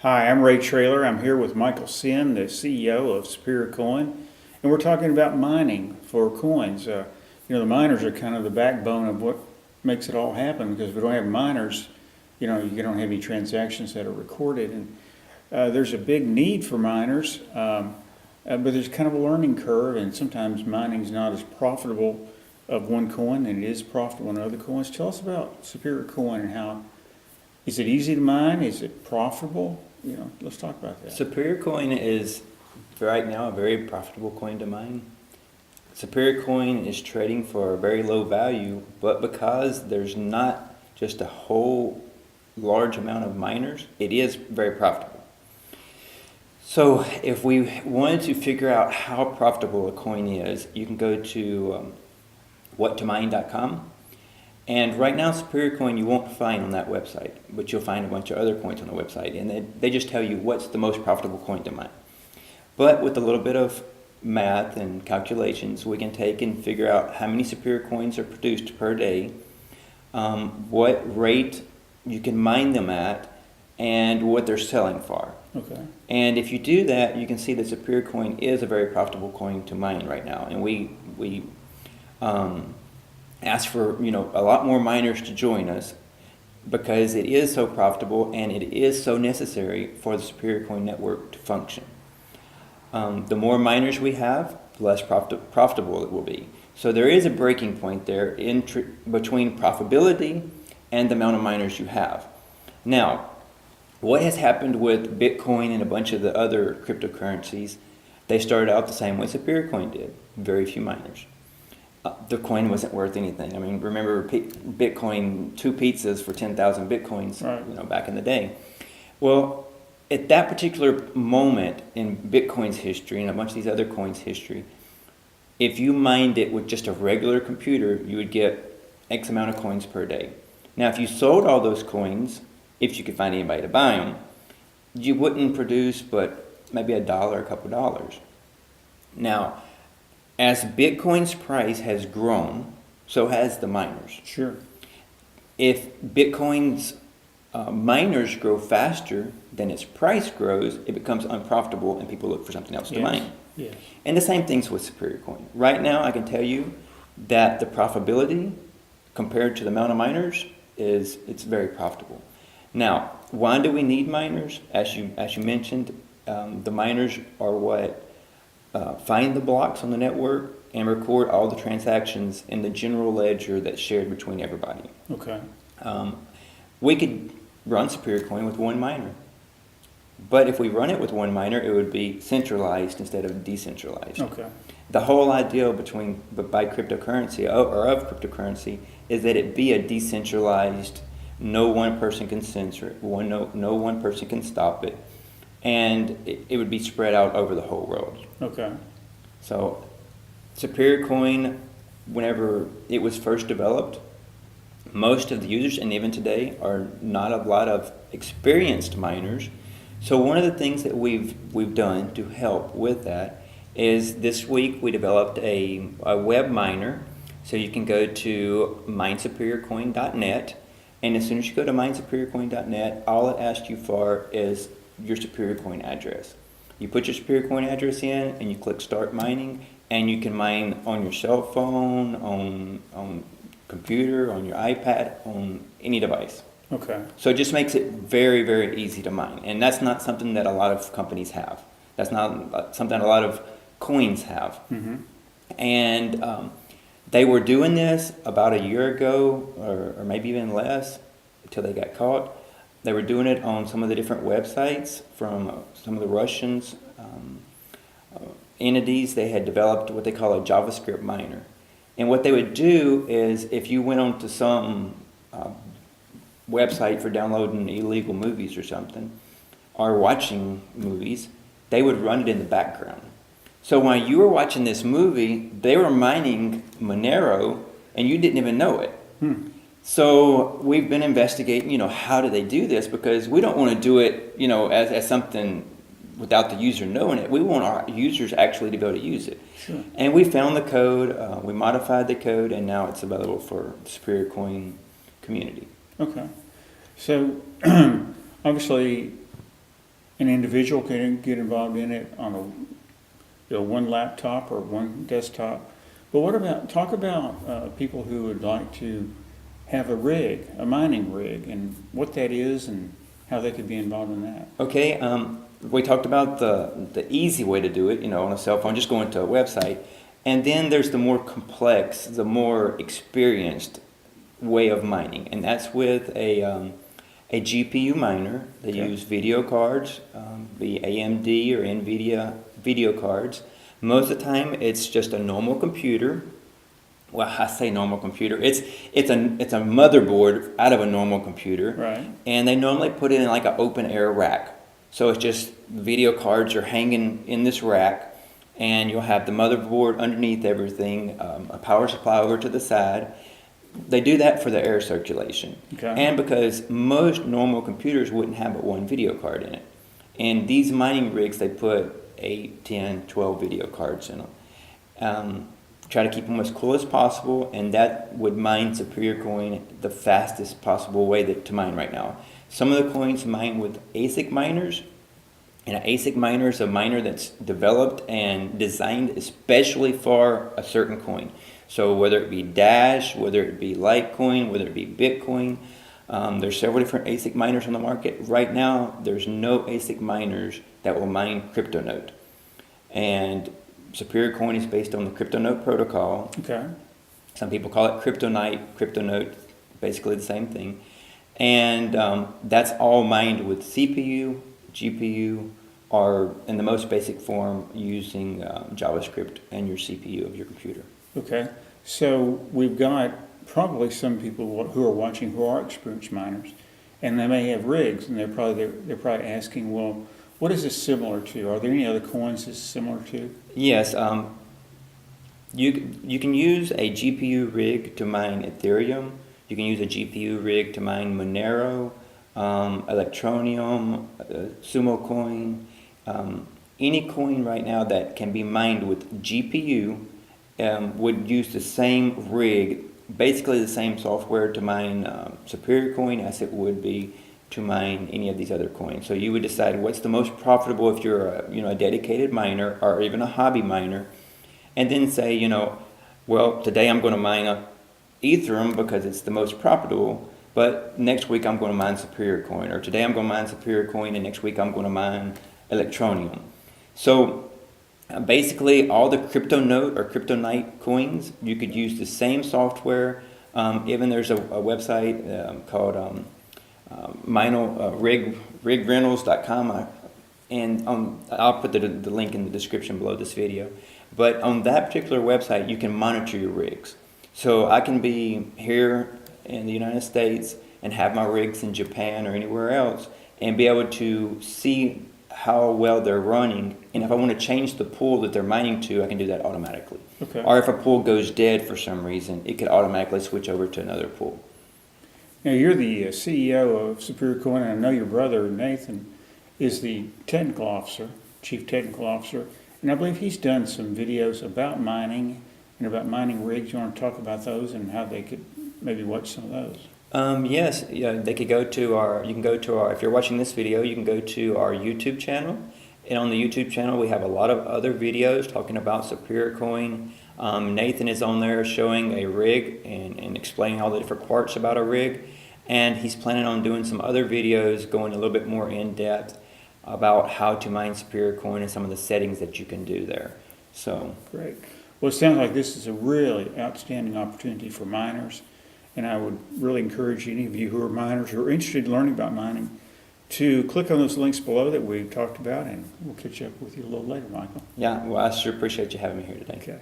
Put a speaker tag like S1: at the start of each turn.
S1: Hi, I'm Ray Traylor. I'm here with Michael Senn, the CEO of SuperiorCoin, and we're talking about mining for coins. The miners are kind of the backbone of what makes it all happen, because if we don't have miners, you don't have any transactions that are recorded. And there's a big need for miners, but there's kind of a learning curve, and sometimes mining's not as profitable of one coin than it is profitable in other coins. Tell us about SuperiorCoin and how, is it easy to mine? Is it profitable? Let's talk about that.
S2: SuperiorCoin is right now a very profitable coin to mine. SuperiorCoin is trading for a very low value, but because there's not just a whole large amount of miners, it is very profitable. So if we wanted to figure out how profitable a coin is, you can go to whattomine.com. And right now, SuperiorCoin you won't find on that website, but you'll find a bunch of other coins on the website, and they just tell you what's the most profitable coin to mine. But with a little bit of math and calculations, we can take and figure out how many SuperiorCoins are produced per day, what rate you can mine them at, and what they're selling for.
S1: Okay.
S2: And if you do that, you can see that SuperiorCoin is a very profitable coin to mine right now, and we ask for a lot more miners to join us because it is so profitable and it is so necessary for the SuperiorCoin network to function. The more miners we have, the less profitable it will be. So there is a breaking point there between profitability and the amount of miners you have. Now, what has happened with Bitcoin and a bunch of the other cryptocurrencies, they started out the same way SuperiorCoin did, very few miners. The coin wasn't worth anything. I mean, remember Bitcoin, 2 pizzas for 10,000 Bitcoins,
S1: right.
S2: Back in the day. Well, at that particular moment in Bitcoin's history and a bunch of these other coins' history, if you mined it with just a regular computer, you would get X amount of coins per day. Now, if you sold all those coins, if you could find anybody to buy them, you wouldn't produce but maybe $1, a couple dollars. Now, as Bitcoin's price has grown, so has the miners.
S1: Sure.
S2: If Bitcoin's miners grow faster than its price grows, it becomes unprofitable and people look for something else to mine.
S1: Yes.
S2: And the same thing's with SuperiorCoin. Right now, I can tell you that the profitability compared to the amount of miners it's very profitable. Now, why do we need miners? As you mentioned, the miners are what find the blocks on the network and record all the transactions in the general ledger that's shared between everybody.
S1: Okay.
S2: We could run SuperiorCoin with one miner, but if we run it with one miner, it would be centralized instead of decentralized.
S1: Okay.
S2: The whole idea by cryptocurrency or of cryptocurrency is that it be a decentralized. No one person can censor it. No one person can stop it. And it would be spread out over the whole world.
S1: Okay.
S2: So SuperiorCoin, whenever it was first developed, most of the users, and even today, are not a lot of experienced miners. So one of the things that we've done to help with that is this week we developed a web miner. So you can go to minesuperiorcoin.net, and as soon as you go to minesuperiorcoin.net, all it asks you for is your SuperiorCoin address. You put your SuperiorCoin address in and you click start mining, and you can mine on your cell phone, on computer, on your iPad, on any device.
S1: Okay.
S2: So it just makes it very, very easy to mine. And that's not something that a lot of companies have. That's not something a lot of coins have.
S1: Mm-hmm.
S2: And they were doing this about a year ago, or maybe even less, until they got caught. They were doing it on some of the different websites from some of the Russians entities. They had developed what they call a JavaScript miner. And what they would do is if you went onto some website for downloading illegal movies or something, or watching movies, they would run it in the background. So while you were watching this movie, they were mining Monero, and you didn't even know it. So we've been investigating, how do they do this? Because we don't want to do it, as something without the user knowing it. We want our users actually to be able to use it.
S1: Sure.
S2: And we found the code, we modified the code, and now it's available for the SuperiorCoin community.
S1: Okay. So obviously an individual can get involved in it on one laptop or one desktop. But what about, talk about people who would like to have a rig, a mining rig, and what that is and how they could be involved in that.
S2: Okay, we talked about the easy way to do it, on a cell phone, just going to a website. And then there's the more complex, the more experienced way of mining, and that's with a GPU miner. They use video cards, the AMD or NVIDIA video cards. Most of the time, it's just a normal computer. Well, I say normal computer. It's a motherboard out of a normal computer,
S1: right? And
S2: they normally put it in like an open air rack. So it's just video cards are hanging in this rack, and you'll have the motherboard underneath everything, a power supply over to the side. They do that for the air circulation, and because most normal computers wouldn't have but one video card in it. And these mining rigs, they put 8, 10, 12 video cards in them. Try to keep them as cool as possible, and that would mine SuperiorCoin the fastest possible way to mine right now. Some of the coins mine with ASIC miners, and an ASIC miner is a miner that's developed and designed especially for a certain coin. So whether it be Dash, whether it be Litecoin, whether it be Bitcoin, there's several different ASIC miners on the market. Right now, there's no ASIC miners that will mine CryptoNote. And SuperiorCoin is based on the CryptoNote protocol.
S1: Okay.
S2: Some people call it CryptoNote, basically the same thing. And that's all mined with CPU, GPU, or in the most basic form using JavaScript and your CPU of your computer.
S1: Okay. So we've got probably some people who are watching who are experienced miners, and they may have rigs, and they're probably asking, well, what is this similar to? Are there any other coins this is similar to?
S2: Yes, you can use a GPU rig to mine Ethereum. You can use a GPU rig to mine Monero, Electroneum, Sumo Coin. Any coin right now that can be mined with GPU would use the same rig, basically the same software to mine SuperiorCoin as it would be to mine any of these other coins. So you would decide what's the most profitable if you're a dedicated miner or even a hobby miner, and then say, well, today I'm going to mine Ethereum because it's the most profitable, but next week I'm going to mine SuperiorCoin, or today I'm going to mine SuperiorCoin and next week I'm going to mine Electroneum. So basically all the CryptoNote or CryptoNite coins, you could use the same software. Even there's a website called rigrentals.com, and I'll put the link in the description below this video. But on that particular website, you can monitor your rigs. So I can be here in the United States and have my rigs in Japan or anywhere else and be able to see how well they're running. And if I want to change the pool that they're mining to, I can do that automatically.
S1: Okay.
S2: Or if a pool goes dead for some reason, it could automatically switch over to another pool.
S1: Now, you're the CEO of SuperiorCoin, and I know your brother, Nathan, is the technical officer, chief technical officer, and I believe he's done some videos about mining and about mining rigs. You want to talk about those and how they could maybe watch some of those?
S2: Yes, they could go to our, if you're watching this video, you can go to our YouTube channel. And on the YouTube channel, we have a lot of other videos talking about SuperiorCoin. Nathan is on there showing a rig and explaining all the different parts about a rig. And he's planning on doing some other videos going a little bit more in depth about how to mine SuperiorCoin and some of the settings that you can do there. So
S1: great. Well, it sounds like this is a really outstanding opportunity for miners, and I would really encourage any of you who are miners who are interested in learning about mining to click on those links below that we've talked about, and we'll catch up with you a little later, Michael.
S2: Yeah, well, I sure appreciate you having me here today.
S1: Okay.